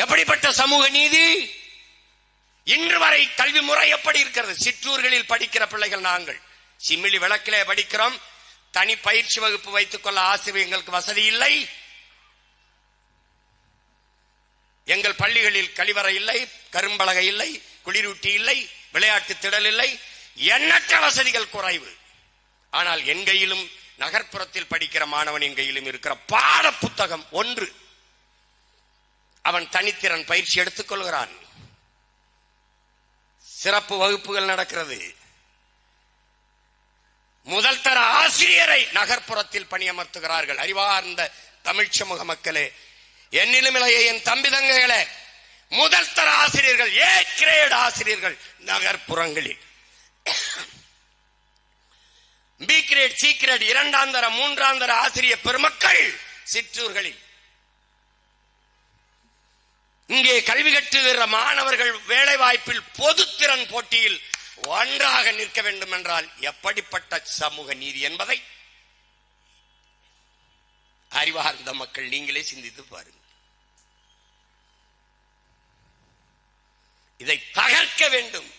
எப்படிப்பட்ட சமூக நீதி? இன்று வரை கல்வி முறை எப்படி இருக்கிறது? சிற்றூர்களில் படிக்கிற பிள்ளைகள் நாங்கள் சிமிழி விளக்கிலே படிக்கிறோம். தனி பயிற்சி வகுப்பு வைத்துக் கொள்ள ஆசிரியர் எங்களுக்கு வசதி இல்லை. எங்கள் பள்ளிகளில் கழிவறை இல்லை, கரும்பலகை இல்லை, குளிரூட்டி இல்லை, விளையாட்டு திடல் இல்லை, எண்ணற்ற வசதிகள் குறைவு. ஆனால் என் கையிலும் நகர்ப்புறத்தில் படிக்கிற மாணவன் என் கையிலும் இருக்கிற பாட புத்தகம் ஒன்று. அவன் தனித்திறன் பயிற்சி எடுத்துக் கொள்கிறான். சிறப்பு வகுப்புகள் நடக்கிறது. முதல் தர ஆசிரியரை நகர்ப்புறத்தில் பணியமர்த்துகிறார்கள். அறிவார்ந்த தமிழ் சமூக மக்களே, என்னிலும் இளைய என் தம்பி தங்கைகளே, முதல் தர ஆசிரியர்கள், ஏ கிரேட் ஆசிரியர்கள் நகர்ப்புறங்களில், பி கிரேட், சி கிரேட், இரண்டாம் தர மூன்றாம் தர ஆசிரியர் பெருமக்கள் சிற்றூர்களில். இங்கே கல்வி கற்றுகிற மாணவர்கள் வேலை வாய்ப்பில் பொதுத்திறன் போட்டியில் ஒன்றாக நிற்க வேண்டும் என்றால் எப்படிப்பட்ட சமூக நீதி என்பதை அறிவார்ந்த மக்கள் நீங்களே சிந்தித்து பாருங்கள். இதை தகர்க்க வேண்டும்.